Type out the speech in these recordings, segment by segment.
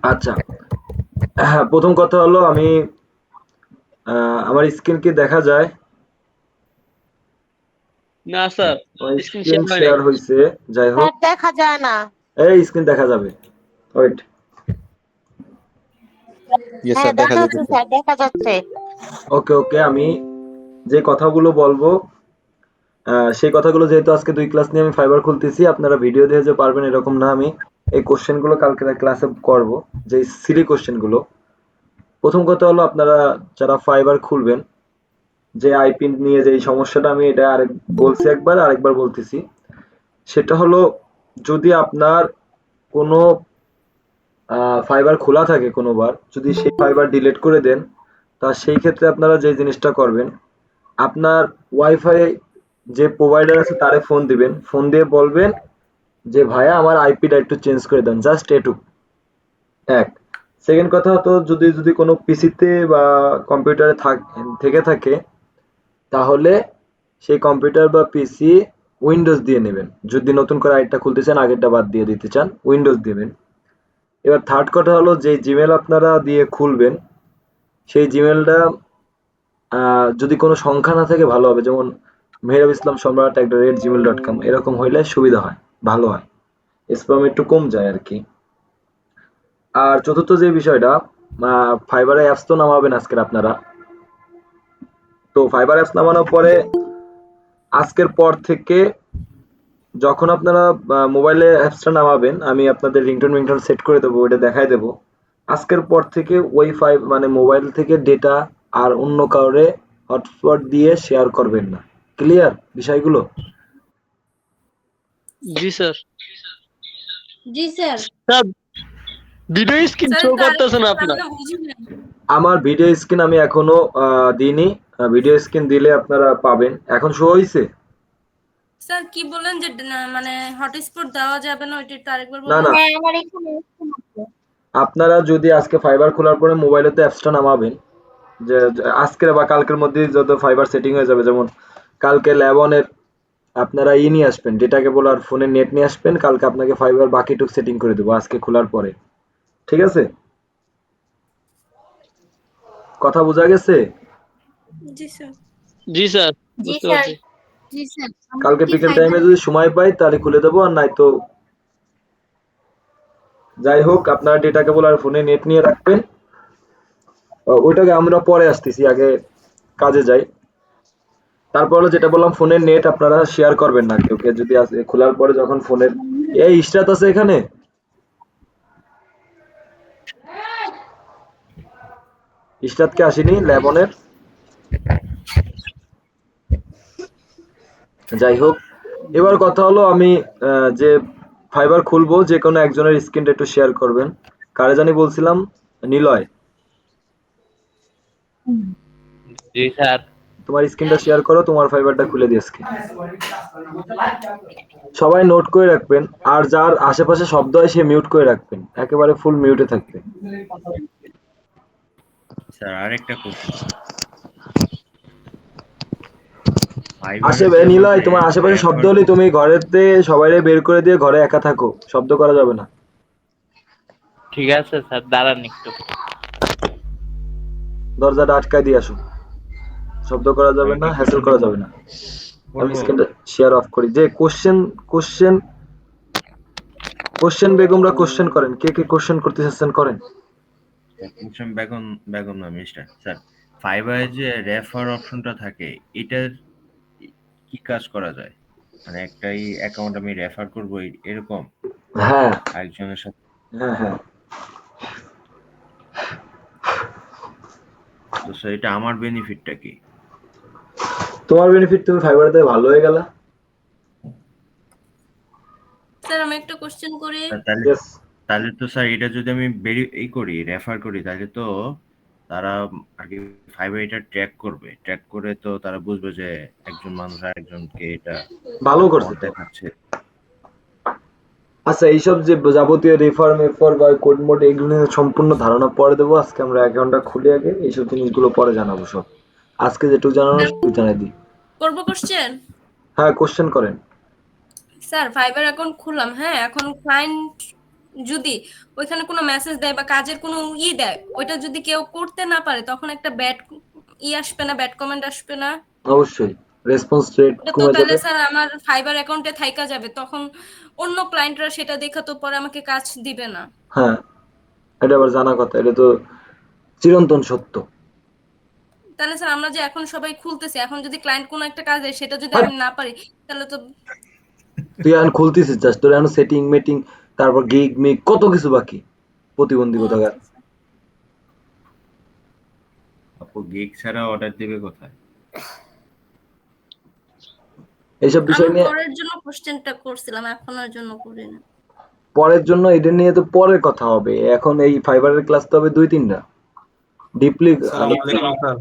আচ্ছা, হ্যাঁ, প্রথম কথা হলো আমি আমার স্ক্রিন কি দেখা যায়? না স্যার, আমার স্ক্রিন স্ক্রিন শেয়ার হয় নাই। শেয়ার হইছে, যাই হোক। স্যার দেখা যায় না। এই স্ক্রিন দেখা যাবে। ওয়েট। ইয়েস হ্যাঁ স্যার, দেখা দেখা যাচ্ছে যাইতেছে। স্যার, দেখা যাচ্ছে। ওকে, ওকে। আমি যে কথাগুলো বলবো, সেই কথাগুলো যেহেতু আজকে 2 ক্লাস নিয়ে আমি ফাইবার খুলতেছি, আপনারা ভিডিও দিয়ে যে পারবেন এরকম না। আমি এই কোশ্চেনগুলো কালকে ক্লাসে করব, যে সিলি কোশ্চেনগুলো। প্রথম কথা হলো আপনারা যারা ফাইবার খুলবেন, যে আইপি নিয়ে যে এই সমস্যাটা, আমি এটা আরেক বলছি একবার, আরেকবার বলতেছি। সেটা হলো, যদি আপনার কোনো ফাইবার খোলা থাকে কোনোবার, যদি সেই ফাইবার ডিলিট করে দেন, তা সেই ক্ষেত্রে আপনারা যে জিনিসটা করবেন, আপনার ওয়াইফাই যে প্রোভাইডার আছে তারে ফোন দিবেন, ফোন দিয়ে বলবেন যে ভাইয়া আমার আইপিটা একটু চেঞ্জ করে দেন, জাস্ট এটুকু। এক। সেকেন্ড কথা হতো, যদি যদি কোনো পিসিতে বা কম্পিউটারে থেকে থাকে, তাহলে সেই কম্পিউটার বা পিসি উইন্ডোজ দিয়ে নেবেন। যদি নতুন করে আরেকটা খুলতে চান, আগেরটা বাদ দিয়ে দিতে চান, উইন্ডোজ দিবেন। এবার থার্ড কথা হলো, যে জিমেল আপনারা দিয়ে খুলবেন, সেই জিমেলটা যদি কোনো সংখ্যা না থাকে ভালো হবে, যেমন মেহরাব ইসলাম সম্রাট @gmail.com, এরকম হইলে সুবিধা হয়, ভালো হয়, স্প্যাম একটু কম যায় আর কি। আর চতুর্থ যে বিষয়টা, ফাইবারে অ্যাপস তো নামাবেন আজকের আপনারা। তো ফাইবার অ্যাপস নামানোর পরে আজকের পর থেকে যখন আপনারা মোবাইলে অ্যাপসটা নামাবেন, আমি আপনাদের রিংটোন রিংটোন সেট করে দেবো, ওইটা দেখায় দেবো। আজকের পর থেকে ওয়াইফাই মানে মোবাইল থেকে ডেটা আর অন্য কাউরে হটস্পট দিয়ে শেয়ার করবেন না। ক্লিয়ার বিষয়গুলো? জি স্যার। জি sir. Sir, video screen sir show একটু করতেছে আরেকটু না বলেন, আপনার। আমি বুঝি নাই। আমার ভিডিও স্ক্রিন আমি এখনো দিইনি। ভিডিও স্ক্রিন দিলে আপনারা পাবেন। এখন শো হইছে? স্যার কি বললেন যে মানে হটস্পট দেওয়া যাবে না, ওইটা একটু আরেকবার না, বলেন। না। হ্যাঁ আমার এখানে আছে। আপনারা যদি আজকে ফাইবার খোলার পরে মোবাইলেতে অ্যাপসটা নামাবেন, যে আজকের বা কালকের মধ্যেই যত ফাইবার সেটিং হয়ে যাবে, যেমন কালকে ল্যাবনের আপনারা নিয়ে আসবেন, ডেটা কেবল আর ফোনের নেট নিয়ে আসবেন, কালকে আপনাকে ফাইবার বাকিটুক সেটিং করে দেবো আজকে খোলার পরে। ঠিক আছে? কথা বোঝা গেছে? জি স্যার। জি স্যার, জি বুঝতে স্যার। পারছি। জি স্যার, আমরা কালকে কি বিকেল ফাইবার? টাইমে যদি সময় পাই তাহলে খুলে দেবো, আর নাই তো যাই হোক, আপনারা ডেটা কেবল আর ফোনে নেট নিয়ে রাখবেন। ওইটাকে আমরা পরে আসতেছি, আগে কাজে যাই। তারপর হলো যেটা বললাম, ফোনের নেট আপনারা শেয়ার করবেন না কেউ কে, যদি খোলার পরে যখন ফোনের এই স্টাত আছে এখানে, স্টাতকে আসেনি ল্যাবনের। যাই হোক, এবার কথা হলো, আমি যে ফাইবার খুলবো, যে কোনো একজনের স্ক্রিনটা একটু শেয়ার করবেন। কারে জানি বলছিলাম? নিলয়, জি স্যার। তোমার স্ক্রিনটা শেয়ার করো, তোমার ফাইবারটা খুলে দিয়ে আজকে সবাই নোট করে রাখবেন। আর যার আশেপাশে শব্দ হয় সে মিউট করে রাখবেন, একেবারে ফুল মিউটে থাকবে। স্যার আরেকটা কোশ্চেন, নিলয়, মধ্যে তোমার আশেপাশে শব্দ রেফার হলেই তুমি ঘরেতে সবাইরে বের করে দিয়ে ঘরে একা থাকো, শব্দ করা যাবে না। ঠিক আছে স্যার, দাঁড়ান একটু। দরজাটা আটকায় দিয়ে আসো, শব্দ করা যাবে আমি না, কি হ্যাসেল কোশ্চেনটা করা যাবে না। আমি করবো? স্ক্রিনটা শেয়ার অফ করি। যে কোশ্চেন কোশ্চেন বেগমরা কোশ্চেন করেন, কে কে কোশ্চেন করতে চাচ্ছেন করেন। কোশ্চেন বেগম বেগম না মিস্টার স্যার, ফাইবারে যে রেফার অপশনটা থাকে, এটার কি কাজ করা যায়? মানে একটাই অ্যাকাউন্ট আমি রেফার করবো এরকম হ্যাঁ, আরেকজনের সাথে? হ্যাঁ, হ্যাঁ। তো স্যার এটা আমার বেনিফিটটা কি? তোমার বেনিফিট, তুমি ফাইবারতে ভালো হয়ে গেলা। স্যার আমি একটা কোশ্চেন করি। তাহলে ইয়েস। তাহলে তো স্যার এটা যদি আমি করি, রেফার করি, তাহলে তো তারা আর কি ফাইবার এটা ট্র্যাক করবে, ট্র্যাক করে তো তারা বুঝবে যে একজন মানুষ আরেকজনকে এটা ভালো করছে মত তো। দেখাচ্ছে। আচ্ছা, এইসব যে যাবতীয় রেফার মেফার বা কোড মোড, এগুলো নিয়ে সম্পূর্ণ ধারণা পরে দেবো। আজকে আমরা অ্যাকাউন্টটা খুলে আগে এইসব জিনিসগুলো পরে জানাবো সব। আজকে যেটুকু জানানো স্যার সেটুকু জানাই দিই। করবো কোশ্চেন। হ্যাঁ, কোশ্চেন করেন। স্যার ফাইবার অ্যাকাউন্ট খুললাম, হ্যাঁ, এখন ক্লায়েন্ট যদি ওইখানে কোনো মেসেজ দেয় বা কাজের কোনো দেয়, ওইটা যদি কেউ করতে না পারে তখন একটা ব্যাড আসবে না, ব্যাড কমেন্ট আসবে না? অবশ্যই রেসপন্স রেট ওটা তো কমে তাহলে যাবে। স্যার আমার ফাইবার অ্যাকাউন্টে থাইকা যাবে, তখন অন্য ক্লায়েন্টরা সেটা দেখে তো পরে আমাকে কাজ দিবে না। হ্যাঁ, এটা আবার জানা কথা, এটা তো চিরন্তন সত্য। তাহলে স্যার আমরা যে এখন সবাই খুলতেছি, এখন যদি ক্লায়েন্ট কোনো একটা কাজ দেয় সেটা যদি হাট! আমি না পারি, তাহলে তো তুই এখন খুলতেছিস জাস্ট, তোর এখন সেটিং মেটিং, তারপর গিগ মিগ কত কিছু বাকি, প্রতিবন্ধী ও কোথাকার। আচ্ছা আচ্ছা। আপু গিগ ছাড়া অর্ডার দিবে কোথায়? এইসব আমি বিষয় নিয়ে পরের জন্য কোশ্চেনটা করছিলাম, এখনের জন্য করি না। পরের জন্য, এটা নিয়ে তো পরের কথা হবে। এখন এই ফাইবারের ক্লাস তো হবে 2-3টা ডিপলি। আসসালামু আলাইকুম স্যার।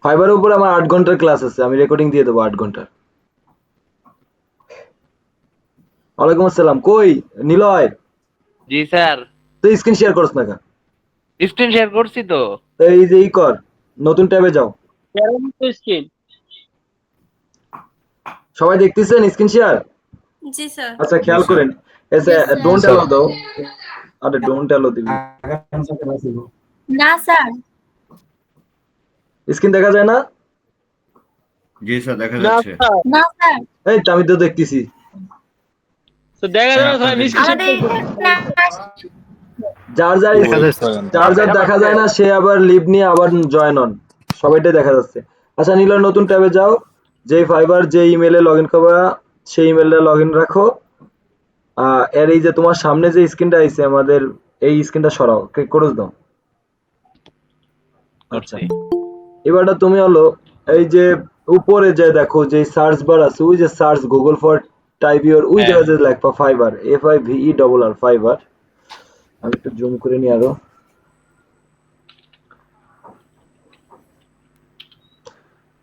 ফাইবারের উপর আমার 8 ঘন্টার ক্লাস আছে, আমি রেকর্ডিং দিয়ে দেবো 8 ঘন্টার। ওয়ালাইকুম আসসালাম, কই নিলয়? জি স্যার, তুই স্ক্রিন শেয়ার করছ না কেন? স্ক্রিন শেয়ার করছি তো। তো এই যে ই কর, নতুন ট্যাবে যাও। সবাই দেখতেছেন স্ক্রিন শেয়ার? জি স্যার। আচ্ছা জি খেয়াল স্যার। করেন, এসে Yes, sir. ডোন্ট অ্যালাউ দাও। আরে ডোন্ট অ্যালাউ দিবি, না স্যার। স্ক্রিন দেখা যায় না? জি স্যার, দেখা যাচ্ছে। না স্যার। এই তো আমি তো দেখতেছি। স্যার আপনাদের আমাদের না যার যার দেখা যাচ্ছে না। যার যার দেখা যায় না সে আবার লিভ নিয়ে আবার জয়েন অন, সবাইটাই দেখা যাচ্ছে। আচ্ছা নিলয়, নতুন ট্যাবে যাও, যে ফাইবার যে ইমেলে লগ ইন করবা সেই ইমেলটা লগ ইন রাখো। এর এই যে তোমার সামনে যে স্ক্রিনটা আইছে আমাদের, এই স্ক্রিনটা সরাও, ক্রস দাও। আচ্ছা, করছি। এবারটা তুমি হলো এই যে উপরে যে দেখো যে সার্চ বার আছে, ওই যে search Google for type your, ওই হ্যাঁ। জায়গায় যে লেখা ফাইবার, FIVERR ফাইবার। আমি একটু জুম করে নিই আরো।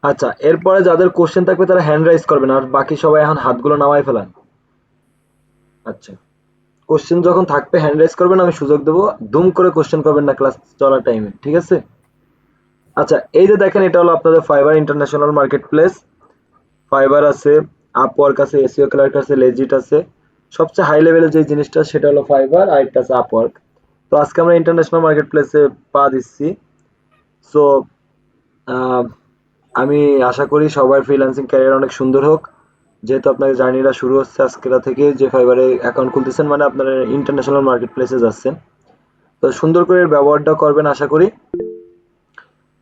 আচ্ছা, এরপরে যাদের কোশ্চেন থাকবে তারা হ্যান্ড রাইজ করবেন, আর বাকি সবাই এখন হাতগুলো নামাই ফেলান। আচ্ছা, কোশ্চেন যখন থাকবে হ্যান্ড রাইজ করবেন, আমি সুযোগ দেবো, দুম করে কোশ্চেন করবেন না ক্লাস চলার টাইমে, ঠিক আছে? আচ্ছা, এই যে দেখেন এটা হলো আপনাদের fibre international market place. Fibre আছে, আপওয়ার্ক আছে, এসইও ক্লার্ক আছে, লেজিট আছে। সবচেয়ে হাই লেভেলের যে জিনিসটা সেটা হলো ফাইবার, আর একটা আছে আপওয়ার্ক। তো আজকে আমরা ইন্টারন্যাশনাল মার্কেট প্লেসে পা দিচ্ছি। সো আমি আশা করি সবার ফ্রিল্যান্সিং ক্যারিয়ার অনেক সুন্দর হোক। যেহেতু আপনার জার্নিটা শুরু হচ্ছে আজকেরা থেকে, যে ফাইবারে অ্যাকাউন্ট খুলতেছেন মানে আপনারা ইন্টারন্যাশনাল মার্কেট প্লেসে যাচ্ছেন। তো সুন্দর করে এর ব্যবহারটা করবেন আশা করি।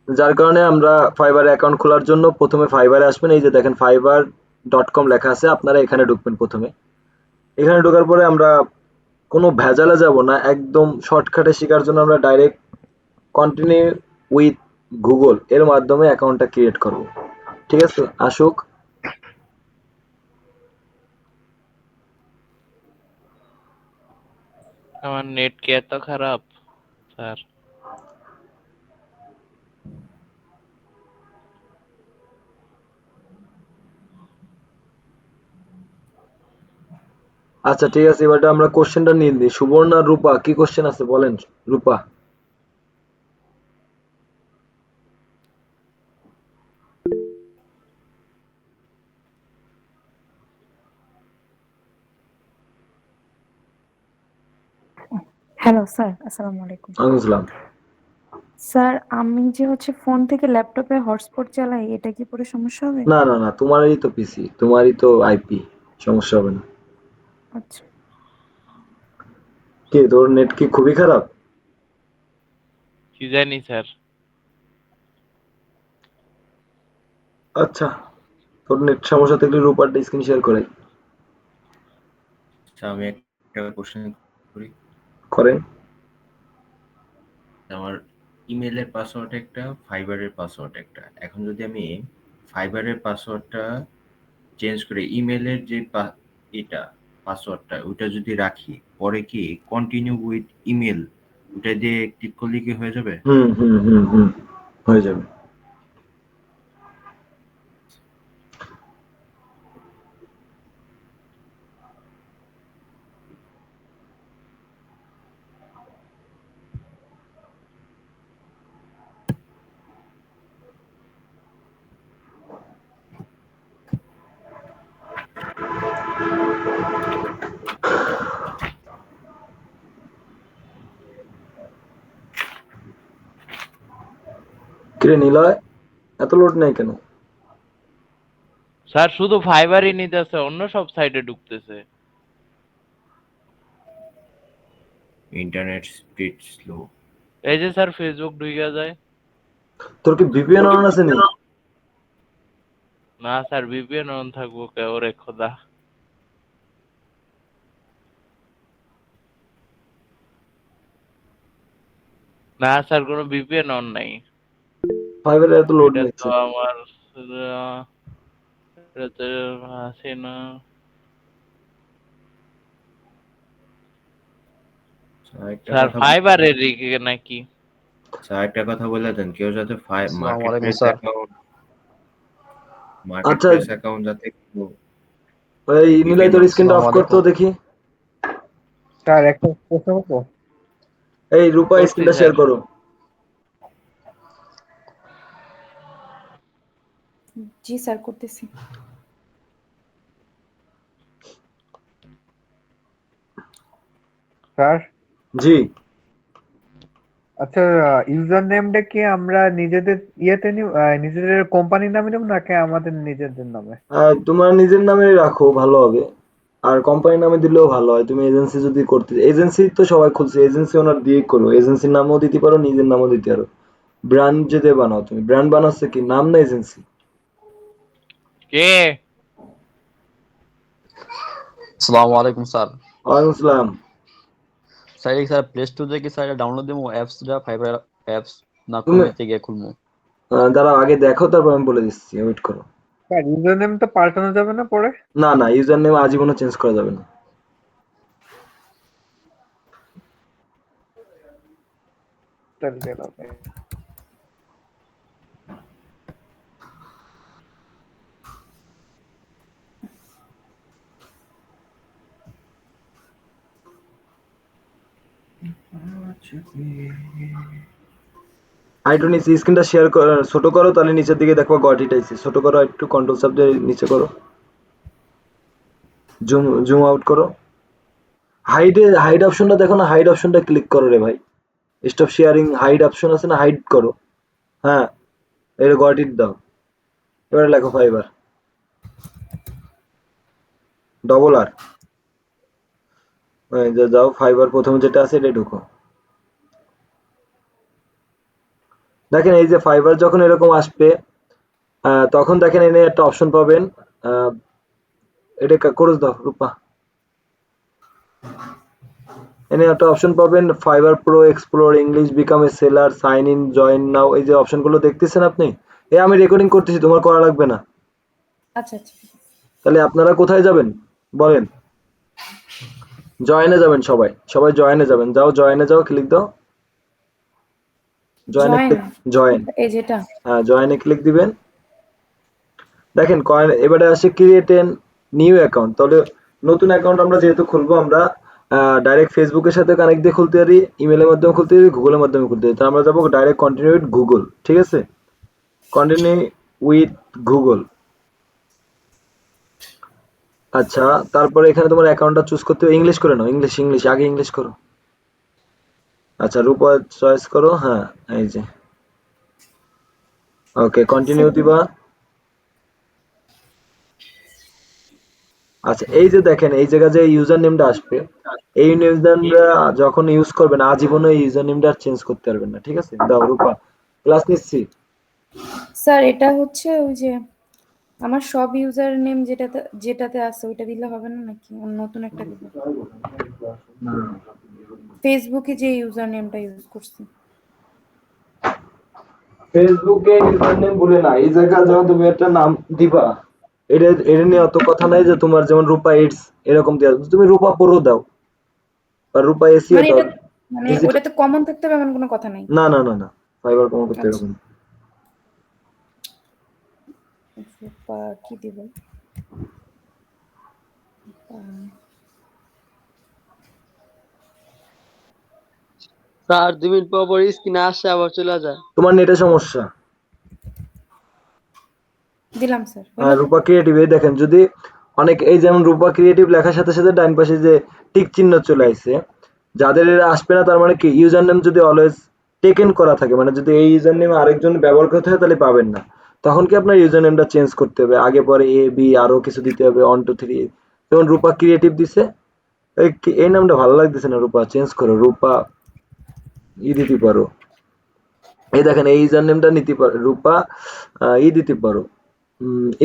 যার কারণে আমরা ফাইবারে অ্যাকাউন্ট খোলার জন্য প্রথমে ফাইবারে আসবেন, এই যে দেখেন fiverr.com লেখা আছে, আপনারা এখানে ঢুকবেন প্রথমে। এখানে ঢোকার পরে আমরা কোনো ভেজালে যাব না, একদম শর্টকাটে শেখার জন্য আমরা ডাইরেক্ট কন্টিনিউ উইথ গুগল এর মাধ্যমে অ্যাকাউন্টটা ক্রিয়েট করব। ঠিক আছে, আসুক। আমার নেট কি এত খারাপ স্যার? আচ্ছা ঠিক আছে, এবারটা আমরা কোশ্চেনটা নিয়ে নিই। সুবর্ণা, রূপা, কি কোশ্চেন আছে বলেন? রূপা। হ্যালো স্যার, আসসালামু আলাইকুম। আলহামদুলিল্লাহ। স্যার আমি যে হচ্ছে ফোন থেকে ল্যাপটপে হটস্পট চালাই, এটা কি পরে সমস্যা হবে? না না না, তোমারই তো পিসি, তোমারই তো আইপি, সমস্যা হবে না। আচ্ছা। কি তোর নেট কি খুবই খারাপ? কি জানি স্যার। আচ্ছা, তোর নেট সমস্যা থাকলে রূপার স্ক্রিন শেয়ার করাই। আচ্ছা, আমি একটা কোশ্চেন করি। করেন। আমার ইমেলের পাসওয়ার্ড একটা, ফাইবারের পাসওয়ার্ড একটা। এখন যদি আমি ফাইবারের পাসওয়ার্ডটা চেঞ্জ করে ইমেলের যে এটা পাসওয়ার্ডটা ওটা যদি রাখি, পরে কি কন্টিনিউ উইথ ইমেল ওটা দিয়ে ক্লিক করলে কি হয়ে যাবে? হুম হুম হুম হুম, হয়ে যাবে। কিরে নিলয়, এত লোড নেই কেন? স্যার শুধু ফাইবারই নিতেছে, অন্য সব সাইটে ঢুকতেছে। Internet speed slow. এই যে স্যার ফেসবুক ঢুকে যায়। তোর কি ভিপিএন অন আছে নি? না স্যার, ভিপিএন অন থাকবো কে? ওরে খোদা। না স্যার, কোনো ভিপিএন অন নাই। ফাইবারে এত লোড এটা তো নিচ্ছে। আমার এটাতে আছে না। একটা স্যার কথা ফাইবারের নাকি? স্যার একটা কথা বলে দেন, কেউ যাতে আসসালামু মার্কেট আলাইকুম প্লেস স্যার। আচ্ছা অ্যাকাউন্ট যাতে ওই নিলয় তোর স্ক্রিনটা অফ আসসালামু করতো আলাইকুম। দেখি। স্যার একটা প্রশ্ন করবো? এই রূপা করছি স্ক্রিনটা স্যার। শেয়ার করো। জি স্যার, করতেছি। স্যার জি। আচ্ছা, ইউজার নেমটা কি আমরা নিজেদের ইয়েতে নিব, নিজেদের কোম্পানির নামে নেব নাকি আমাদের নিজেদের নামে? তোমার নিজের নামে রাখো, ভালো হবে। আর কোম্পানির নামে দিলেও ভালো হয়। তুমি এজেন্সি যদি করতে, এজেন্সি তো সবাই খুলছে, এজেন্সি ওনার দিয়ে করো। এজেন্সির নামও দিতে পারো, নিজের নামও দিতে পারো। ব্র্যান্ড যদি বানাও, তুমি ব্র্যান্ড বানাচ্ছে কি নাম না এজেন্সি? কে? আসসালামু আলাইকুম স্যার। ওয়ালাইকুম আসসালাম। স্যার এই স্যার প্লে স্টোর থেকে স্যার ডাউনলোড দেবো অ্যাপসটা, ফাইবার অ্যাপস না তুমি ক্রোমেতে গিয়ে খুলবো? দাঁড়াও, আগে দেখো, তারপর আমি বলে দিচ্ছি, ওয়েট করো। স্যার ইউজার নেম তো পাল্টানো যাবে না পরে? না না, ইউজার নেম আজীবনও চেঞ্জ করা যাবে না। তাহলে গেল ওকে। একটু নিচে স্ক্রিনটা শেয়ার করো, ছোট করো, তাহলে নিচের দিকে দেখো গট ইট আইছে। ছোট করো একটু, কন্ট্রোল চাপ দিয়ে নিচে করো, জুম জুম আউট করো। হাইড অপশনটা দেখো না, হাইড অপশনটা ক্লিক করো রে ভাই। স্টপ শেয়ারিং, হাইড অপশন আছে না, হাইড করো। হ্যাঁ, এটা গট ইট দাও। এবারে লেখো ফাইবার, ডবল আর। যাও ফাইবার, প্রথমে যেটা আছে এটা ঢুকো। দেখেন এই যে ফাইবার যখন এরকম আসবে, তখন দেখেন এনে একটা অপশন পাবেন। এটা করে দাও রূপা। এনে একটা অপশন পাবেন, Fiverr pro explore English, become a seller, sign in, join now. এই যে অপশনগুলো দেখতেছেন আপনি, আমি রেকর্ডিং করতেছি, তোমার করা লাগবে না। আচ্ছা আচ্ছা। তাহলে আপনারা কোথায় যাবেন বলেন? জয়েনে যাবেন, সবাই সবাই জয়েনে যাবেন। যাও জয়েনে যাও, ক্লিক দাও। জয়েনে জয়েন, এই যেটা। হ্যাঁ জয়েনে ক্লিক দিবেন। দেখেন কয়েন এবারে আসে ক্রিয়েট এন নিউ অ্যাকাউন্ট। তাহলে নতুন অ্যাকাউন্ট আমরা যেহেতু খুলবো, আমরা ডাইরেক্ট ফেসবুকের সাথে কানেক্ট দিয়ে খুলতে পারি, ইমেলের মাধ্যমে খুলতে পারি, গুগলের মাধ্যমে খুলতে পারি। তো আমরা যাবো ডাইরেক্ট কন্টিনিউ উইথ গুগল। ঠিক আছে, কন্টিনিউ উইথ গুগল। আচ্ছা, তারপরে এখানে তোমার অ্যাকাউন্টটা চুজ করতে হবে। ইংলিশ করে নাও, ইংলিশ ইংলিশ আগে ইংলিশ করো। আচ্ছা, রূপা চয়েস করো। হ্যাঁ, এই যে ওকে, কন্টিনিউ দিবা। আচ্ছা, এই যে দেখেন এই জায়গায় যে ইউজার নেমটা আসবে, এই ইউজার নেমটা যখন ইউজ করবেন আজীবন এই ইউজার নেমটা আর চেঞ্জ করতে পারবেন না। ঠিক আছে, দাও রূপা, ক্লাস নিচ্ছি। স্যার এটা হচ্ছে ওই যে আমার সব ইউজার নেম যেটাতে যেটাতে আছে ওইটা দিলে হবে না নাকি নতুন একটা দিব? ফেসবুকে যে ইউজার নেমটা ইউজ করছি। ফেসবুকে ইউজার নেম বলে না, এই জায়গায় যখন তুমি একটা নাম দিবা, এটা নিয়ে অত কথা নাই যে তোমার যেমন রূপা ইটস এরকম দেওয়া, তুমি রূপা প্রো দাও বা রূপা এসিও মানে দাও। এটা মানে ওটাতে কমন থাকতে হবে এমন কোনো কথা নাই? না না না না, ফাইবার কম করতে আচ্ছা। এরকম। কি দিব? স্যার 2 মিনিট পর পর স্ক্রিনে আসে আবার চলে যায়। তোমার নেটের সমস্যা। দিলাম স্যার। রূপা ক্রিয়েটিভ, এই দেখেন যদি অনেক, এই যেমন রূপা ক্রিয়েটিভ লেখার সাথে সাথে ডান পাশে যে টিক চিহ্ন চলে আসছে, যাদের এরা আসবে না তার মানে কি ইউজার নেম যদি অলওয়েজ টেকেন করা থাকে, মানে যদি এই ইউজার নেম আরেকজন ব্যবহার করতে হয় তাহলে পাবেন না, তখন কি আপনার ইউজার নেমটা চেঞ্জ করতে হবে, আগে পরে এ বি আরো কিছু দিতে হবে 1 2 3। যেমন রূপা ক্রিয়েটিভ দিছে, এই নামটা ভালো লাগতেছে না, রূপা চেঞ্জ করো, রূপা দিতে পারো। এই দেখেন এই ইউজার নেমটা নিতে পারো, রূপা দিতে পারো,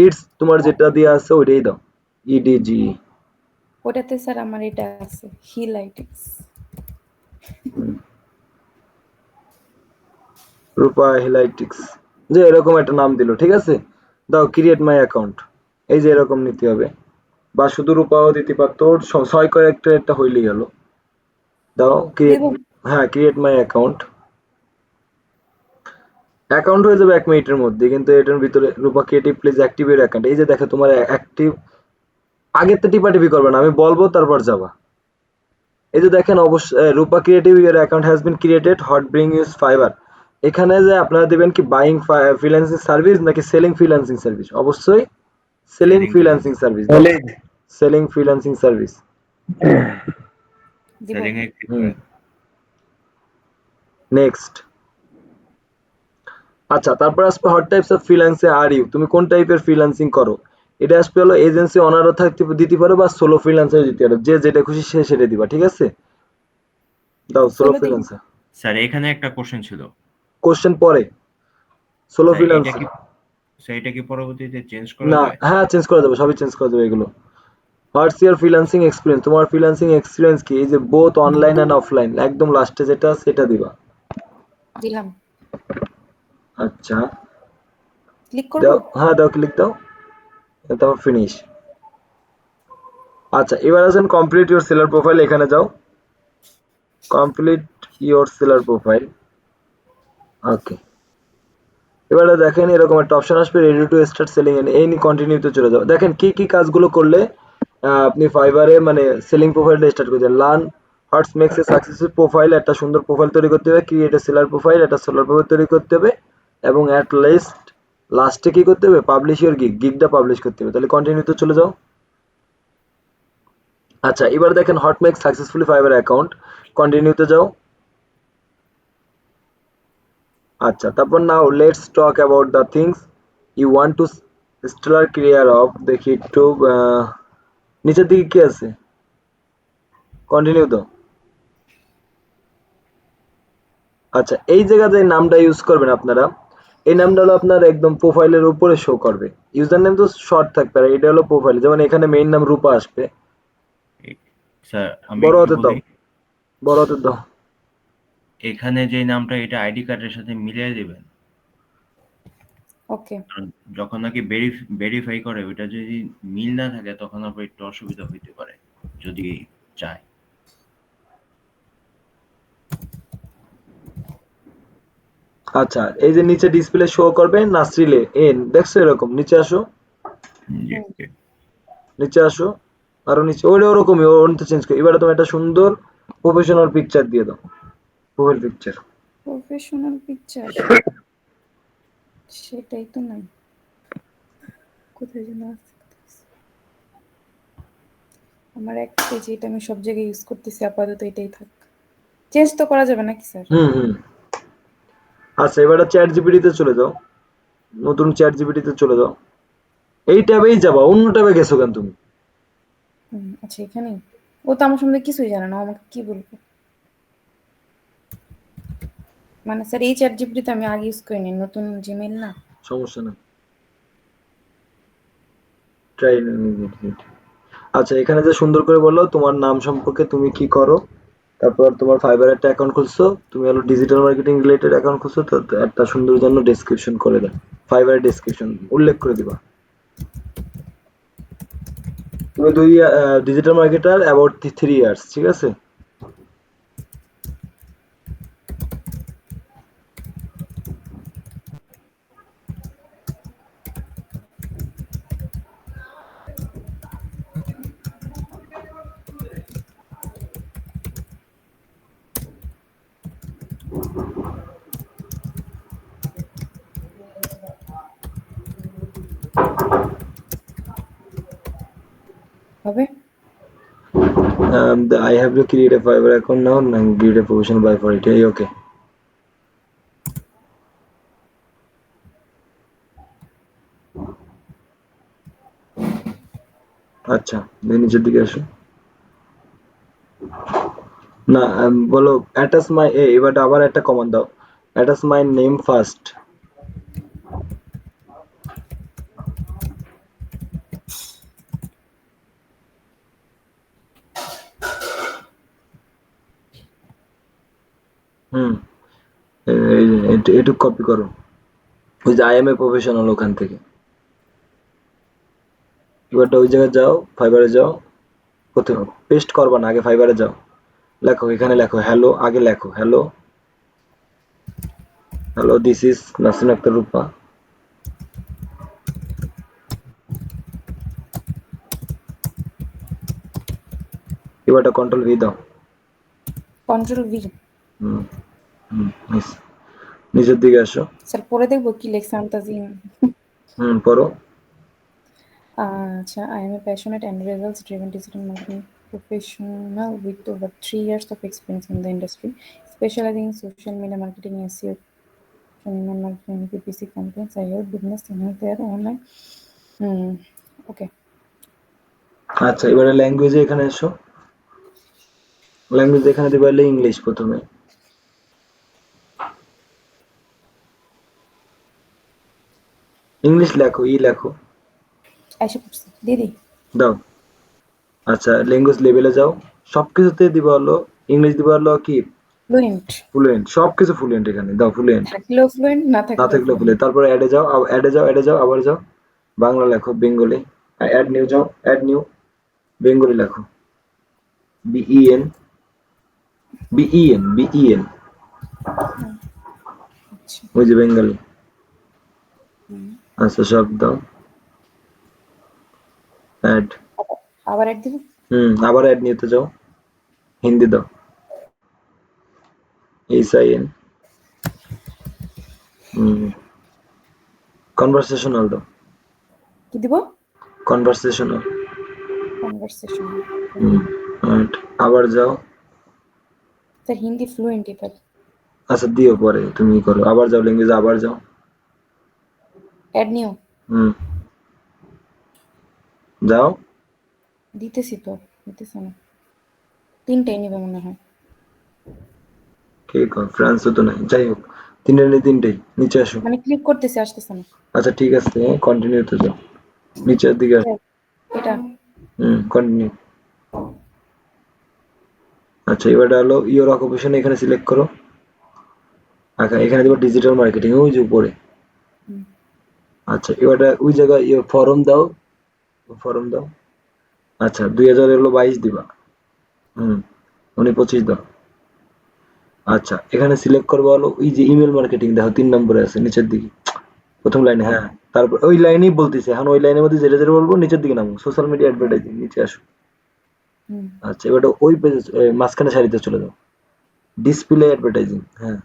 ইটস তোমার যেটা দিয়ে আছে ওইটাই দাও, ইডিজি। ওটাতে স্যার আমার এটা আছে হিলাইটিক্স। রূপা হিলাইটিক্স, যে এরকম একটা নাম দিল, ঠিক আছে, দাও ক্রিয়েট মাই অ্যাকাউন্ট, এই যে এরকম নিতে হবে, বা শুধু রূপাও দিতে পারতো, 6 ক্যারেক্টার একটা হইলেই গেল, দাও ক্রিয়েট, হ্যাঁ ক্রিয়েট মাই অ্যাকাউন্ট। অ্যাকাউন্ট হয়ে যাবে 1 মিনিটের মধ্যে, কিন্তু এটার ভিতরে Rupa creative please active your account, এই যে দেখো তোমার অ্যাক্টিভ, আগে তো টিপাটিপি করবে না, আমি বলবো তারপর যাবা। এই যে দেখেন অবশ্যই Rupa creative your account has been created, hot bring use Fiverr, এখানে যে আপনারা দিবেন কি বাইং ফ্রিল্যান্সিং সার্ভিস নাকি সেলিং ফ্রিল্যান্সিং সার্ভিস, অবশ্যই selling freelancing service, selling freelancing service. Selling এ ক্লিক হুম। করেন। নেক্সট, আচ্ছা তারপর আসবে hot types of freelancing are you, তুমি কোন টাইপের ফ্রিল্যান্সিং করো, এটা আসবে হলো এজেন্সি অনারও থাকতে দিতে পারো বা সোলো ফ্রিল্যান্সার দিতে পারো, যে যেটা খুশি সে সেটা দিবা, ঠিক আছে, দাও সোলো ফ্রিল্যান্সার। স্যার এখানে একটা কোশ্চেন ছিল, কোশ্চেন পরে, সোলো স্যার এটা ফ্রিল্যান্সার কি স্যার এটা কি পরবর্তীতে চেঞ্জ করা না, যায়? হ্যাঁ চেঞ্জ করা যাবে, সবই চেঞ্জ করা যাবে এগুলো। হোয়াটস ইয়ার ফ্রিল্যান্সিং এক্সপিরিয়েন্স, তোমার ফ্রিল্যান্সিং এক্সপিরিয়েন্স কি, এই যে বোথ অনলাইন এন্ড অফলাইন, একদম লাস্টে যেটা সেটা দিবা। দিলাম, আচ্ছা ক্লিক দাও, করব। হ্যাঁ দাও ক্লিক দাও, তারপর ফিনিশ। আচ্ছা এবার আসেন কমপ্লিট ইওর সেলার প্রোফাইল, এখানে যাও কমপ্লিট ইওর সেলার প্রোফাইল, ওকে। এবারে দেখেন এরকম একটা অপশন আসবে রেডি টু স্টার্ট সেলিং, এই নি কন্টিনিউতে চলে যাও, দেখেন কি কি কাজগুলো করলে আপনি ফাইবারে মানে সেলিং প্রোফাইলটা স্টার্ট করতে, learn what's makes a successful profile, একটা সুন্দর প্রোফাইল তৈরি করতে হবে, ক্রিয়েট এ সেলার প্রোফাইল, একটা সেলার প্রোফাইল তৈরি করতে হবে, এবং অ্যাট লাস্টে কি করতে হবে, পাবলিশ ইওর গিগটা পাবলিশ করতে হবে, তাহলে কন্টিনিউতে চলে যাও। আচ্ছা এবার দেখেন how to make successfully Fiverr account, কন্টিনিউতে যাও। আচ্ছা তারপর now let's talk about the things you want to steer clear of, দেখি একটু নিচের দিকে কি আছে, কন্টিনিউ দাও। আচ্ছা এই জায়গাতে নামটা ইউজ করবেন আপনারা, এই নামটা হলো আপনার একদম প্রোফাইলের উপরে শো করবে, ইউজার নেম তো শর্ট থাকবে, আর এটা হলো প্রোফাইল, যেমন এখানে মেইন নাম রূপা আসবে, স্যার আমি বড় একটু হাতের দাও, বলি, বড় হাতের দাও। এখানে যে নামটা এটা আইডি কার্ডের সাথে মিলিয়ে দিবেন, ওকে, কারণ যখন নাকি ভেরিফাই করে ওইটা যদি মিল না থাকে তখন আবার একটু অসুবিধা হইতে পারে যদি চায়। আচ্ছা এই যে নিচে ডিসপ্লে শো করবে নাসরিলে এন, দেখছো এরকম, নিচে আসো, জি, নিচে আসো, আরো নিচে, ওইটা ওরকমই, ওর তো চেঞ্জ করে, এবারে তুমি একটা সুন্দর প্রফেশনাল পিকচার দিয়ে দাও, প্রোফাইল পিকচার। প্রফেশনাল পিকচার, সেটাই তো নাই, কোথায় যেন আছে, আমার এক পেজ, এটা আমি সব জায়গায় ইউজ করতেছি, আপাতত এটাই থাক, চেঞ্জ তো করা যাবে নাকি স্যার? হুম। আচ্ছা এবারে চ্যাট জিপিটিতে চলে যাও, নতুন চ্যাট জিপিটিতে চলে যাও, এই ট্যাবেই যাবা, অন্য ট্যাবে গেছো কেন তুমি? আচ্ছা এখানেই, ও তো আমার সম্বন্ধে কিছুই জানে না, ও আমাকে কি বলবে, মানে স্যার এই চ্যাট জিপিটি আমি আগে ইউজ করিনি, নতুন জিমেইল না। সমস্যা না, ট্রাই। আচ্ছা এখানে যে সুন্দর করে বললো তোমার নাম সম্পর্কে, তুমি কি করো, তারপর তোমার ফাইবার একটা অ্যাকাউন্ট খুলছো, তুমি হলো ডিজিটাল মার্কেটিং রিলেটেড অ্যাকাউন্ট খুলছো, তো একটা সুন্দর জন্য ডেসক্রিপশন করে দাও, ফাইবারের ডেসক্রিপশন উল্লেখ করে দিবা, তুমি ডিজিটাল মার্কেটার অ্যাবাউট 3 ইয়ার্স, ঠিক আছে। হবে, I have to create a Fiverr account now and create a professional buy for it. Okay. আচ্ছা, নিচের দিকে আসো। না, বলো অ্যাটাচ মাই এবার আবার একটা কমান্ড দাও। Attach my name first. Hmm, এটুক কপি করো। ওই যে আই এম এ প্রফেশনাল ওখান থেকে। এবারটা ওই জায়গায় যাও, ফাইবারে যাও। কোথাও পেস্ট করবা না, আগে ফাইবারে যাও। লেখো, এখানে লেখো হ্যালো, আগে লেখো hello. Hello, this is Nasrin Akter Rupa. এবারটা কন্ট্রোল ভি দাও। Control V. হুম হুম, নিচের দিকে আসো। স্যার পরে দেখবো কি লেখছে আমি তাজিম। পড়ো। আচ্ছা, I am a passionate and results-driven digital marketing professional with over 3 years of experience in the industry, specializing in social media marketing, SEO, email marketing, PPC campaigns. I help business enhance their online. Okay. আচ্ছা, এবারে ল্যাঙ্গুয়েজে এখানে এসো। Language এখানে দিবা হলো English প্রথমে। English লেখো, লেখো। আইসা পড়ছি দিদি। দাও। আচ্ছা, ল্যাঙ্গুয়েজ লেভেলে যাও। সবকিছুতে দিবা হলো ইংলিশ, দিবা হলো কি ফ্লুয়েন্ট। ফ্লুয়েন্ট, সবকিছু ফ্লুয়েন্ট এখানে দাও, ফ্লুয়েন্ট। থাকলেও ফ্লুয়েন্ট, না না থাকলেও থাকলে ফ্লুয়েন্ট। ফ্লুয়েন্ট। তারপরে অ্যাডে যাও, অ্যাডে যাও, আবার যাও। বাংলা লেখো, বেঙ্গলি। অ্যাড নিউ যাও, অ্যাড নিউ, বেঙ্গলি লেখো। বিইএন, বিইএন, আচ্ছা। ওই যে বেঙ্গলি। আচ্ছা, সব দাও। অ্যাড। আবার এক দিব। আবার অ্যাড নিতে যাও। হিন্দি দাও, এইচআইএন। কনভারসেশনাল দাও, কি দিব? কনভারসেশনাল। কনভারসেশন। আবার যাও। স্যার হিন্দি ফ্লুয়েন্ট এবার। আচ্ছা, দিও, পরে তুমি করো। আবার যাও ল্যাঙ্গুয়েজে, আবার যাও। অ্যাড নিউ যাও। দিতেছি তো, দিতেছে না। 3টাই নিবে মনে হয়। কে ফ্রান্স তো নাই, যাই হোক। তিনটেই নিচে আসো। মানে ক্লিক করতেছি, আসতেছে না। আচ্ছা, ঠিক আছে, কন্টিনিউতে যাও। নিচের দিকে আসো। এটা কন্টিনিউ। আচ্ছা, এবারটা হলো ইওর অকুপেশন, এখানে সিলেক্ট করো। আচ্ছা, এখানে দেবো ডিজিটাল মার্কেটিং, ওই যে উপরে। আচ্ছা, এবারটা ওই জায়গায় ফর্ম দাও, ফর্ম দাও। আচ্ছা, 2022 দিবা। 25 দাও। আচ্ছা, এখানে সিলেক্ট করবো হলো ওই যে ইমেল মার্কেটিং, দেখো 3 নম্বরে আছে নিচের দিকে, প্রথম লাইনে। হ্যাঁ, তারপর ওই লাইনেই বলতেছে, এখন ওই লাইনের মধ্যে যেটা যেটা বলবো নিচের দিকে নামো। সোশ্যাল মিডিয়া অ্যাডভার্টাইজিং, নিচে আসো। আচ্ছা, এবার ওই পেজে মাঝখানে সারিতে চলে যাও, ডিসপ্লে অ্যাডভার্টাইজিং। হ্যাঁ,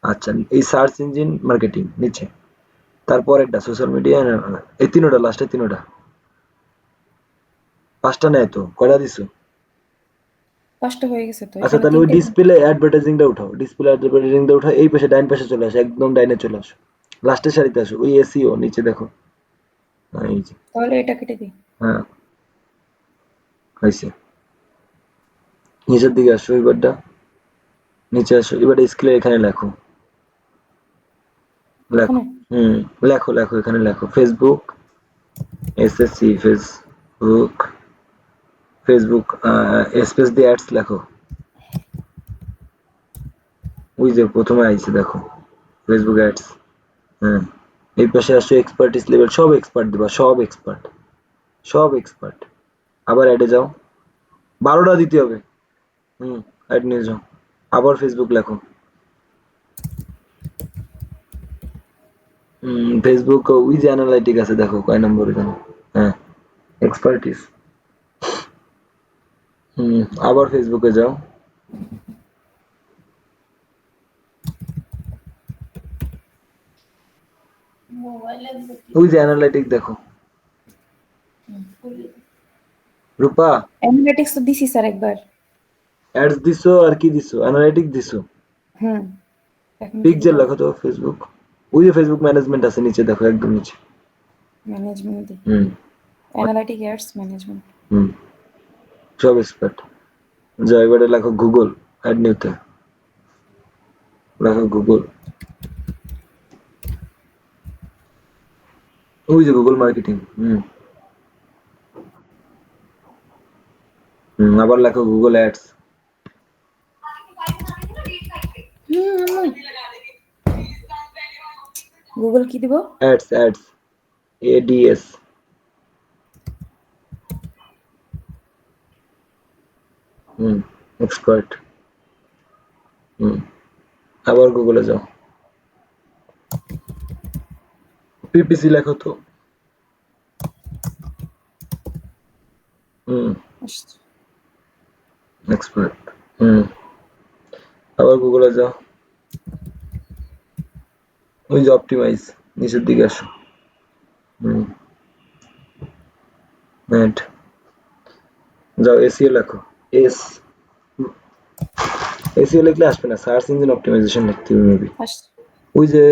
আচ্ছা, এই সার্চ ইঞ্জিন মার্কেটিং নিচে। তারপর একটা সোশ্যাল মিডিয়া, এই তিনোটা, লাস্টে তিনোটা। 5টা নেয় তো, কয়টা দিছো? 5টা হয়ে গেছে তো। আচ্ছা, তাহলে ওই ডিসপ্লে অ্যাডভার্টাইজিংটা উঠাও, ডিসপ্লে অ্যাডভার্টাইজিংটা উঠাও। এই পাশে ডাইন পাশে চলে আসো, একদম ডাইনে চলে আসো, লাস্টের সারিতে আসো। ওই এসইও নিচে দেখো। এই যে, তাহলে এটা কেটে দিই। হ্যাঁ, হয়েছে। নিচের দিকে আসো, এবারটা নিচে আসো। এবারটা স্কেলে এখানে লেখো, লেখো। লেখো, লেখো, এখানে লেখো Facebook, SSC Facebook, Facebook space দিয়ে অ্যাডস লেখো। ওই যে প্রথমে আইছে দেখো, ফেসবুক অ্যাডস। হ্যাঁ, এই পাশে আসো, এক্সপার্টিস লেভেল, সব এক্সপার্ট দিবা, সব এক্সপার্ট, সব এক্সপার্ট। আবার অ্যাডে যাও, 12টা দিতে হবে। অ্যাড নিয়ে যাও। আবার ফেসবুক লেখো। ফেসবুক ওই যে অ্যানালাইটিক আছে, দেখো কয় নম্বর এখানে। হ্যাঁ, এক্সপার্টিস। আবার ফেসবুকে যাও। ওই যে অ্যানালাইটিক দেখো। রূপা, অ্যানালিটিক্স তো দিছি স্যার একবার। অ্যাডস দিছো আর কি দিছো? অ্যানালাইটিক দিছো। এখন পিকজেল লেখো তো ফেসবুক। ওই যে ফেসবুক ম্যানেজমেন্ট আছে নিচে দেখো, একদম নিচে। Management. Analytic ads management. Hmm সব এক্সপার্ট। যাও এবারে লেখো গুগল অ্যাড নিউতে লেখো গুগল। ওই যে গুগল মার্কেটিং। আবার লেখো গুগল অ্যাডস। গুগল কি দিব? Ads ads ads. এক্সপার্ট। আবার গুগলে যাও, পিপিসি লেখো তো। আসছে। এক্সপার্ট। আবার গুগলে যাও, ওই যে অপটিমাইজ নিচের দিকে আসো। নেট যাও এসিও লেখো। এসিও লিখলে আসবে না, সার্চ ইঞ্জিন অপটিমাইজেশন লিখতে হবে মেবি। আসছে। ওই যে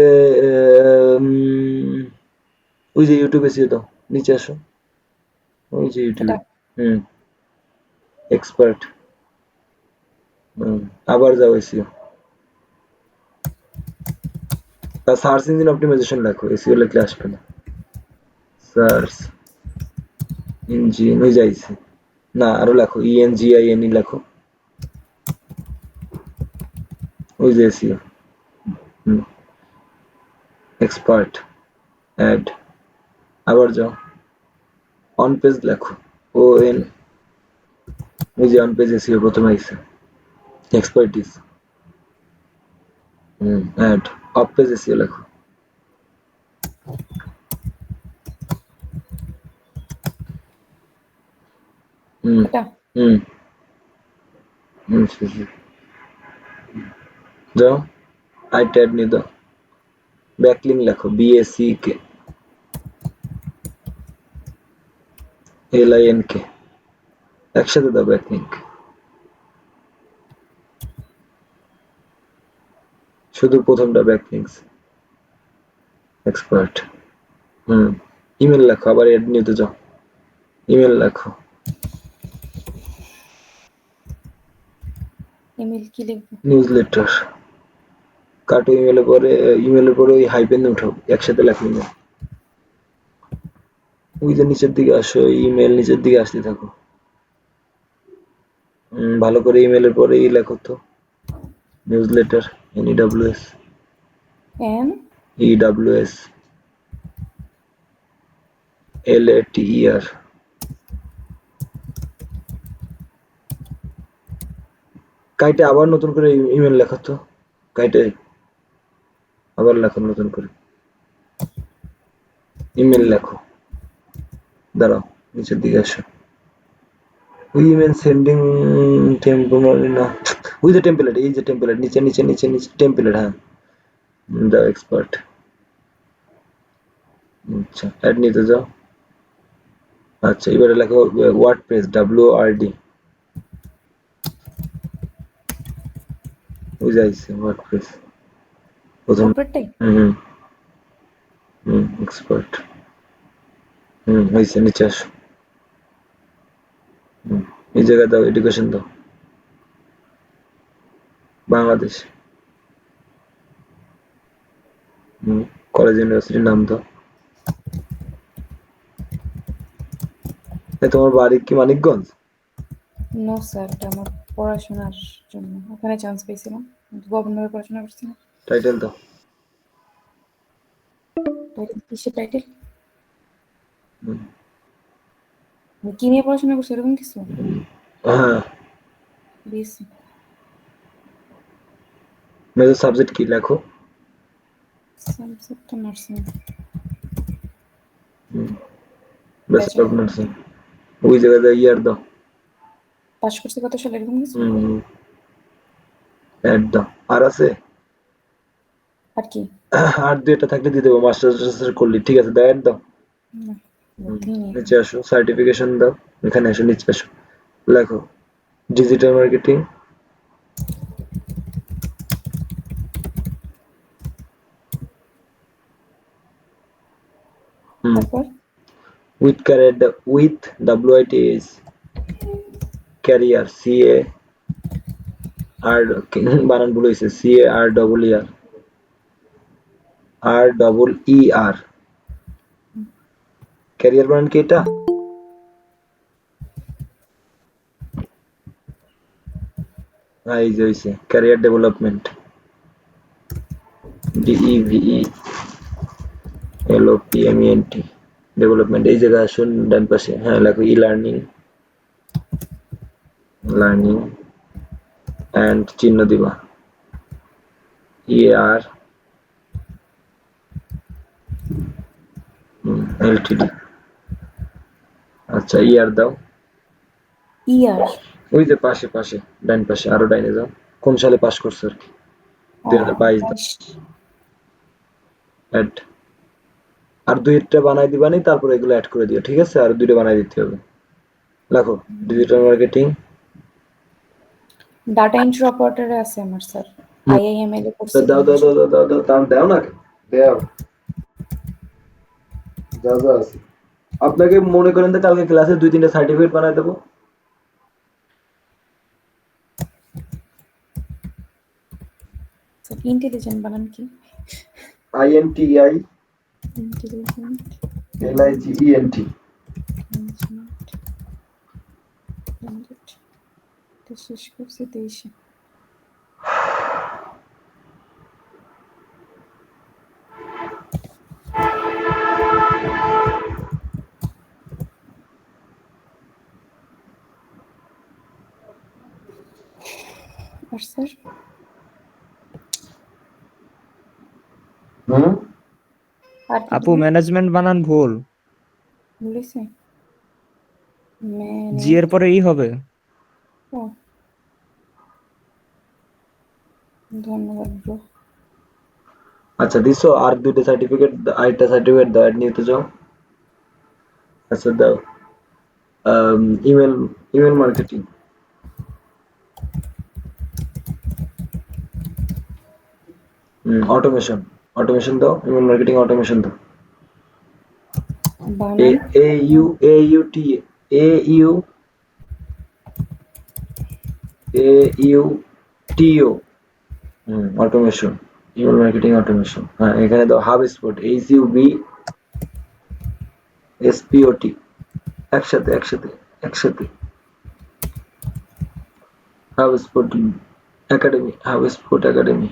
ওই যে ইউটিউব এসিও দাও, নিচে আসো, ওই যে ইউটিউব। এটা এক্সপার্ট। আবার যাও এসিও, সার্চ ইঞ্জিন অপটিমাইজেশন লেখো, এসিও লিখলে আসবে না। সার্চ ইঞ্জিন ওই যাইছে না, আরো লেখো ইএনজিআইএনই লেখো, ওই যে এসিও। Expert add. আবার যাও অন পেজ লেখো, ও এন, ওই যে অন পেজ এসিও প্রথমে আইছে। Expertise. Add off page SEO লেখো। এটা যাও আই ট্যাড নিয়ে দাও, ব্যাকলিং লেখো বিএসি কে এলআইএন কে একসাথে দাও ব্যাকলিং। শুধু প্রথমটা ব্যাকলিংস। এক্সপার্ট। ইমেল লেখো, আবার অ্যাড নিতে যাও, ইমেল লেখো। ইমেল কি লিখবো? নিউজলেটার কাটো, ইমেলের পরে ওই হাইপেন উঠাও, একসাথে লেখো না। ওই যে নিচের দিকে আসো, ইমেল নিচের দিকে আসতে থাকো। ভালো করে ইমেলের পরে লেখো তো, নিউজলেটার এনইডব্লিউএস ইডব্লিউএস এলএটিইআর। কাইটে আবার নতুন করে ইমেল লেখো তো, কাইটে আবার লেখো নতুন করে ইমেল লেখো। দাঁড়াও নিচের দিকে আসো, ওই ইমেল সেন্ডিং টেম্পোরারি না, ওই যে টেম্পলেট, এই যে টেম্পলেট নিচে নিচে নিচে নিচে টেম্পলেট। হ্যাঁ দাও এক্সপার্ট। আচ্ছা অ্যাড নিতে যাও। আচ্ছা এবারে লেখো ওয়ার্ডপ্রেস ডব্লিউআরডি, ওই যাইছে ওয়ার্ডপ্রেস প্রথম। এক্সপার্ট। হয়েছে, নিচে আসো। এই জায়গায় দাও এডুকেশন দাও, বাংলাদেশ। কলেজ ইউনিভার্সিটির নাম দাও। তোমার বাড়ি কি মানিকগঞ্জ? নো স্যার, এটা আমার পড়াশোনার জন্য ওখানে চান্স পেয়েছিলাম, গভর্নমেন্টে পড়াশোনা করছিলাম। টাইটেল দাও। টাইটেল কিসের টাইটেল? কি নিয়ে পড়াশোনা করছো এরকম কিছু? হ্যাঁ বিএসসি। মেজর সাবজেক্ট কি লেখো? Subject nursing. Bachelor of nursing. ওই জায়গায় ইয়ার দাও। পাস করছে কত সালে এরকম কিছু? অ্যাড দাও। আর আছে? আর কি? আর দুইটা থাকলে দিয়ে দেবো, মাস্টার্স করলি। ঠিক আছে দাও, অ্যাড দাও। নিচে আসো, সার্টিফিকেশন দাও, এখানে আসো, নিচে আসো, লেখো digital marketing. with career with WITH career CA আর বানান ভুল হয়েছে CAREER ক্যারিয়ার বানান কি এটা এই যে হইছে ক্যারিয়ার ডেভেলপমেন্ট DEVELOPMENT ডেভেলপমেন্ট এই জায়গায় আসুন ডান পাশে হ্যাঁ লেখো লার্নিং এন্ড চিহ্ন দিবা EAR LTD আচ্ছা ইয়ার দাও ইয়ার ওই যে পাশে ডান পাশে আরো ডাইনে যাও কোন সালে পাস করছো আর কি 2022 দাও অ্যাড আর দুইটা বানাই দিবানি তারপর এগুলো অ্যাড করে দিও ঠিক আছে আর দুইটা বানাই দিতে হবে লেখো ডিজিটাল মার্কেটিং ডাটা এন্ট্রি অপারেটরে আছে আমার স্যার IIML এ করছি দাও দাও না দাও যা আছে আপনাকে মনে করেন যে কালকে ক্লাসে 2-3টা সার্টিফিকেট বানাই দেবো স্যার ইন্টেলিজেন্ট বানান কি INTI ইন্টেলিজেন্ট LIGENT শেষ করছি 23 আর স্যার আর কি আপু ম্যানেজমেন্ট বানান ভুল বলেছে জি এর পরে ই হবে ও ধন্যবাদ ব্রো আচ্ছা দিছো আর দুইটা সার্টিফিকেট আরেকটা সার্টিফিকেট দাও অ্যাড নিতে যাও আচ্ছা দাও ইমেল মার্কেটিং অটোমেশন দাও ইমেল মার্কেটিং অটোমেশন দাও বানান AUTO automation email marketing automation হ্যাঁ এখানে দাও HubSpot HUBSPOT একসাথে HubSpot একাডেমি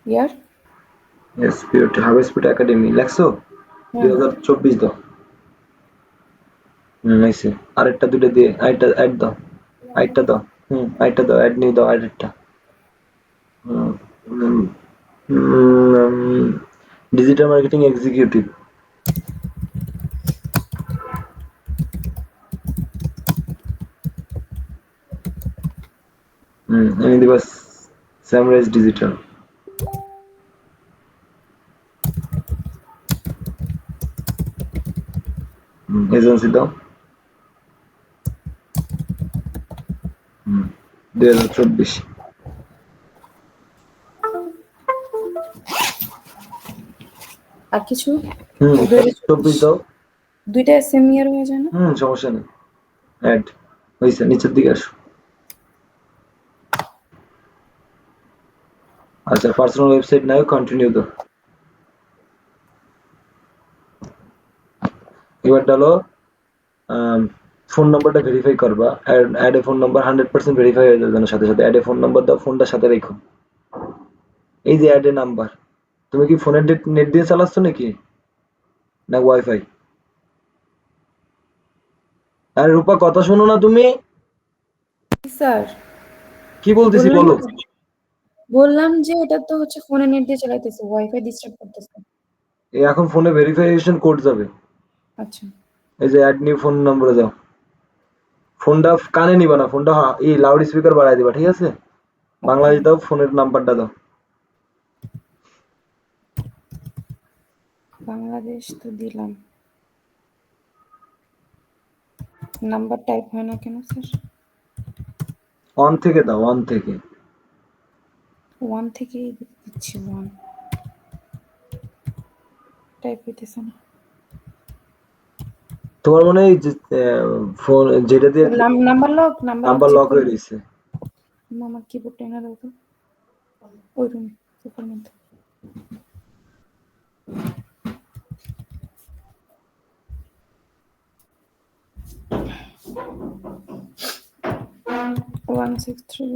ইয়ার SPOT HubSpot একাডেমি লেখছো 2024 দাও নাইসে আরেকটা দুটো দিয়ে আরেকটা অ্যাড দাও আরেকটা দাও অ্যাড নিয়ে দাও আরেকটা ডিজিটাল মার্কেটিং এক্সিকিউটিভ এনে দিবা সামরাইজ ডিজিটাল এজেন্সি দাও 2024 আর কিছু 24 দাও দুইটা সেম ইয়ার হয়ে যায় না সমস্যা নেই অ্যাড হইছে নিচের দিকে আসো আচ্ছা পার্সোনাল ওয়েবসাইট নাও কন্টিনিউ দাও এবার ডালো ফোন নাম্বারটা ভেরিফাই করবা add a phone number 100% verify হয়ে যাবে সাথে অ্যাড এ ফোন নাম্বার দাও ফোনটার সাথে রেখো এই যে অ্যাড এ নাম্বার তুমি কি ফোনের নেট দিয়ে চালাচ্ছ নাকি না ওয়াইফাই আরে রূপা কথা শোনো না তুমি স্যার কি বলতেছি বলো বললাম যে এটা তো হচ্ছে ফোনে নেট দিয়ে চালাইতেছে ওয়াইফাই ডিস্টার্ব করতেছে এই এখন ফোনে ভেরিফিকেশন কোড যাবে আচ্ছা এই যে অ্যাড নিউ ফোন নম্বরে দাও ফোনটা কানে নিবা না ফোনটা এই লাউড স্পিকার বাড়াই দিবা ঠিক আছে বাংলাদেশ দাও ফোনের নাম্বারটা দাও বাংলাদেশ তো দিলাম নাম্বার টাইপ হয় না কেন স্যার অন থেকে দাও অন থেকে 1 থেকে দিচ্ছি 1 টাইপ হইতেছে না। তোমার মনে হয় যে ফোন যেটা দিয়ে number lock number check lock করো। হয়ে রয়েছে। আমার কিবোর্ডটা এনে দাও তো। ওই রুমে সোফার মধ্যে। One six three.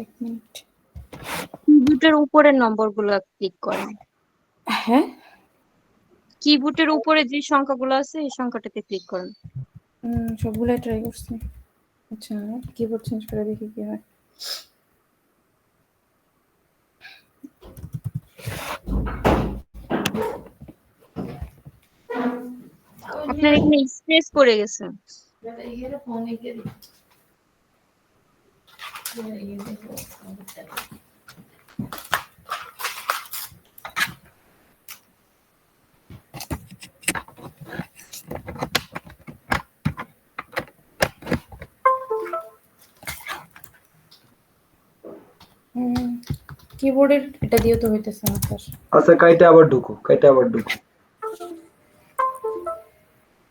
এক মিনিট। কিবোর্ডের উপরের নম্বরগুলো ক্লিক করেন। হ্যাঁ কিবোর্ডের উপরে যে সংখ্যাগুলো আছে এই সংখ্যাটাতে ক্লিক করেন। সবগুলাই ট্রাই করছি। আচ্ছা কিবোর্ড চেঞ্জ করে দেখি কি হয়। আপনার এখানে স্পেস পড়ে গেছে। কিবোর্ডের এটা দিয়ে তো হইতেছে না স্যার। আচ্ছা কাইটা আবার ঢুকো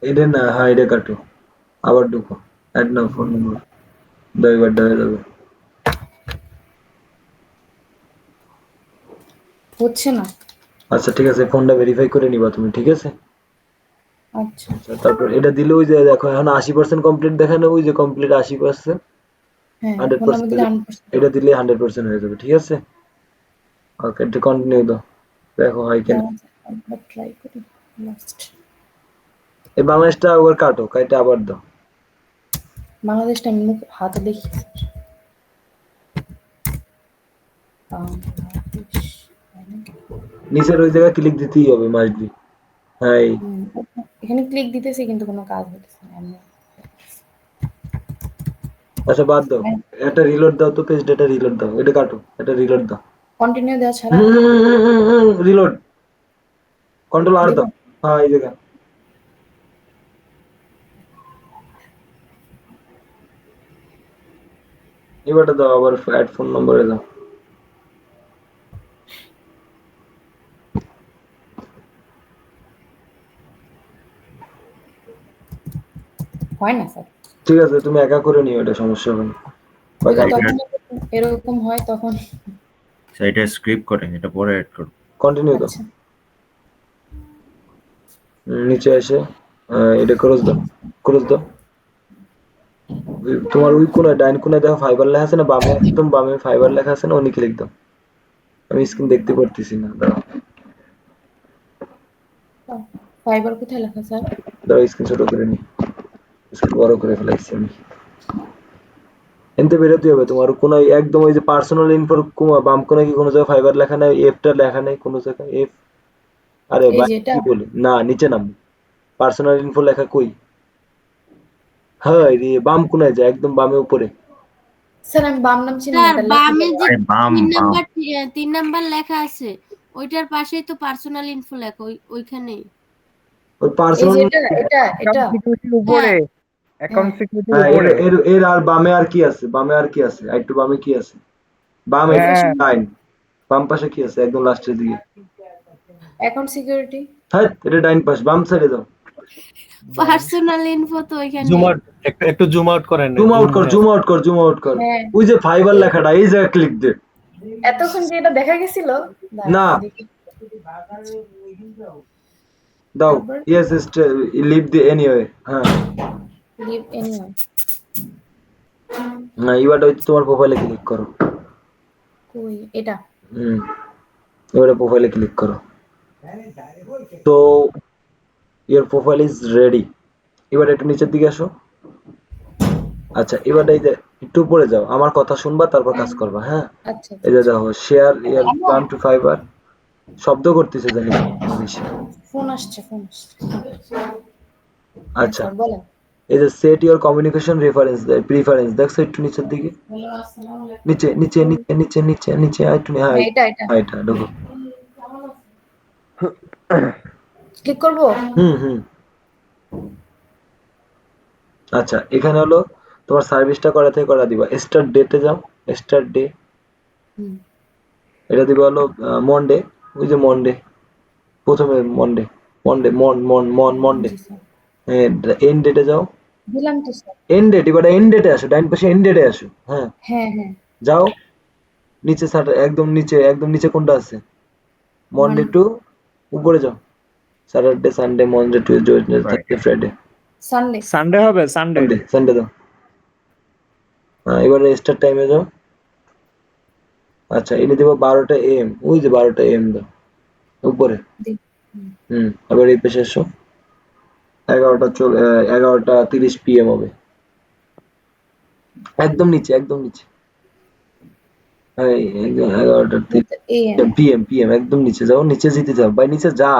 এটা না, হ্যাঁ এটা কাটো, আবার ঢুকো, অ্যাড নাও ফোন নম্বর, এবার হয়ে যাবে। হচ্ছে না। আচ্ছা ঠিক আছে, ফোনটা ভেরিফাই করে নিবা তুমি, ঠিক আছে? আচ্ছা আচ্ছা তারপর এটা দিলে ওই যে দেখো এখন 80% কমপ্লিট দেখানো, ওই যে কমপ্লিট 80%, হ্যাঁ ফোন 100% নাম্বার দিলে 100%। এটা দিলে 100% হয়ে যাবে, ঠিক আছে? ওকে, এটা কন্টিনিউ দাও, দেখো হয় কিনা। একবার ট্রাই করি লাস্ট। এই বাংলাদেশটা আবার কাটো, কাইটা আবার দাও। বাংলাদেশটা আমি মুখ হাতে দেখি স্যার। বাংলাদেশ নিচের ওই জায়গায় ক্লিক দিতেই হবে মাস্ট বি। হ্যাঁ এই। এখানে ক্লিক দিতেছি কিন্তু কোনো কাজ হইতেছে না। আমি আচ্ছা বাদ দাও, এটা রিলোড দাও তো, পেজ ডেটা রিলোড দাও, এটা কাটো, এটা রিলোড দাও। কন্টিনিউ দেওয়া ছাড়া রিলোড, কন্ট্রোল আর দাও, হ্যাঁ এই জায়গা। এবারটা দাও, আবার অ্যাড ফোন নম্বরে দাও। হয় না স্যার। ঠিক আছে, তুমি একা করে নিও, এটা সমস্যা হবে না। তখন এরকম হয় তখন এটা স্ক্রিপ্ট করেন, এটা পরে অ্যাড করব। কন্টিনিউ দাও। আচ্ছা নিচে এসে এটা ক্রস দাও, ক্রস দাও। তোমার ওই কোনায় ডাইন কোনায় দেখো ফাইবার লেখা আছে না, বামে একদম বামে ফাইবার লেখা আছে না, ওনি ক্লিক দাও। আমি স্ক্রিন দেখতে পারতেছি না, দাঁড়াও ফাইবার কোথায় লেখা স্যার? দাঁড়াও, স্ক্রিন ছোট করে নি, স্ক্রিন বড় করে ফেলাইছি আমি। এনতে বেরোতে হবে তোমার কোনায় একদম ওই যে পার্সোনাল ইনফোর বাম কোনায় কি কোনো জায়গায় ফাইবার লেখা নাই, এফটা লেখা নাই কোনো জায়গায়, এফ। আরে এই ভাই যে এটা? কি বলি না, নিচে নাম পার্সোনাল ইনফো লেখা কই? হ্যাঁ এই যে বাম কোনায় যায়, একদম বামে উপরে। স্যার আমি বাম নাম চিনি না, স্যার তাহলে বামে যে আরে বাম 3 নাম্বার লেখা আছে ওইটার পাশেই তো পার্সোনাল ইনফো লেখা ওইখানেই। ওই এই পার্সোনাল যে এটা অ্যাকাউন্ট সিকিউরিটির উপরে, অ্যাকাউন্ট সিকিউরিটির হ্যাঁ উপরে। এর আর বামে আর কি আছে, বামে আর কি আছে, একটু বামে কি আছে, বামে হ্যাঁ। লাইন, বাম পাশে কি আছে একদম লাস্টের দিকে? Account security. হ্যাঁ এটা ডাইন পাশ, বাম সাইডে দাও। পার্সোনাল ইনফো তো ওইখানে। একটু জুম আউট করেন, জুম আউট কর, জুম আউট কর, জুম আউট কর। হ্যাঁ ওই যে ফাইবার লেখাটা এই জায়গায় ক্লিক দে। এতক্ষণ যে এটা দেখা গেছিল না। দেখি। দাও, তারপর? Yes leave the anyway. হ্যাঁ লিভ এনিওয়ে। না এবারটা হচ্ছে তোমার প্রোফাইলে ক্লিক করো। কই এটা? এবারে প্রোফাইলে ক্লিক করো। তো ইওর প্রোফাইল ইজ রেডি। এবার একটু নিচের দিকে আসো। আচ্ছা এবার এই যে একটু উপরে যাও, আমার কথা শুনবা তারপর কাজ করবা। হ্যাঁ আচ্ছা এই যে দেখো share your plan to Fiverr, শব্দ করতেছে জানি বেশি। ফোন আসছে। আচ্ছা স্যার বলেন। এই যে সেট ইওর কমিউনিকেশন প্রিফারেন্স দেখছো একটু নিচের দিকে, নিচে নিচে নিচে নিচে নিচে নিচে একটু, হ্যাঁ এটা এটা ঢোকো। ক্লিক করব? হুম আচ্ছা এখানে হলো তোমার সার্ভিসটা করা থেকে করা দিবা, স্টার্ট ডেতে যাও, স্টার্ট ডে, হুম। এটা দিবা হলো মন্ডে, ওই যে মন্ডে, প্রথমে মন্ডে, মন্ডে মন্ডে, জি স্যার, এন্ড ডেটে যাও, দিলাম তো স্যার। এন্ড ডেট, এবার এন্ড ডেটে আসো, ডাইন পাশে এন্ড ডেটে আসো, হ্যাঁ হ্যাঁ হ্যাঁ, যাও নিচে একদম নিচে কোনটা আছে, মন্ডে টু উপরে যাও, Saturday Sunday Monday Tuesday Thursday Friday, Sunday. Sunday হবে, সানডে। সানডে দাও। এবারে স্টার্ট টাইমে যাও। আচ্ছা এনে দেবো 12টা AM, ওই যে 12টা AM দাও উপরে। এবার এই পেশে এসো, 11:30 PM হবে, একদম নিচে, একদম নিচে, 11:30 AM। PM একদম নিচে যাও, নিচে যেতে যাও ভাই, নিচে যা।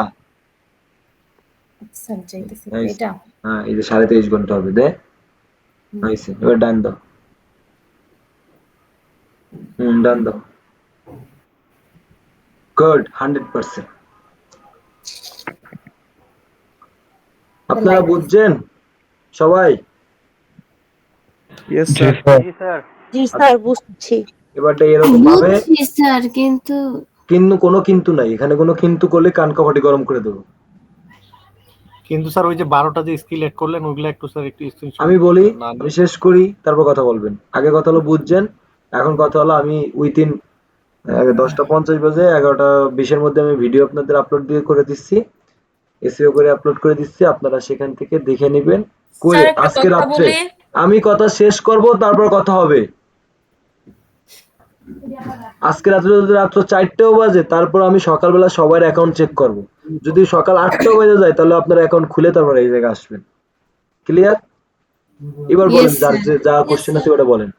স্যার যাইতেছি, Nice. এটা হ্যাঁ এই যে 23.5 ঘন্টা হবে, দে হয়েছে, এবার ডান দাও, ডান দাও, গুড, 100%। আপনারা বুঝছেন সবাই? Yes sir. জি স্যার বুঝছি। এবারটা এরকম ভাবে, বুঝছি স্যার, কিন্তু কোনো কিন্তু নাই এখানে, কোনো কিন্তু করলে কান কাপাটি গরম করে দেবো। কিন্তু স্যার ওই যে 12টা যে স্কিল এড করলেন ওইগুলো একটু স্যার একটু স্ক্রিনশট আমি বলি, আমি শেষ করি, তারপর কথা বলবেন। আগে কথা হলো বুঝছেন, এখন কথা হলো আমি উইথিন 10:50 বাজে 11:20 মধ্যে আমি ভিডিও আপনাদের আপলোড দিয়ে করে দিচ্ছি, এসইও করে আপলোড করে দিচ্ছি, আপনারা সেখান থেকে দেখে নেবেন। করে স্যার একটা আজকে কথা রাত্রে বলি, আমি কথা শেষ করব, তারপর কথা হবে। আজকে রাত্রে যদি রাত্র 4টেও বাজে, তারপর আমি সকালবেলা সবার অ্যাকাউন্ট চেক করব। যদি সকাল 8টেও বাজে যায়, তাহলে আপনার অ্যাকাউন্ট খুলে তারপর এই জায়গায় আসবেন। ক্লিয়ার? এবার বলেন, Yes, যার sir. যা কোশ্চেন আছে ওটা বলেন।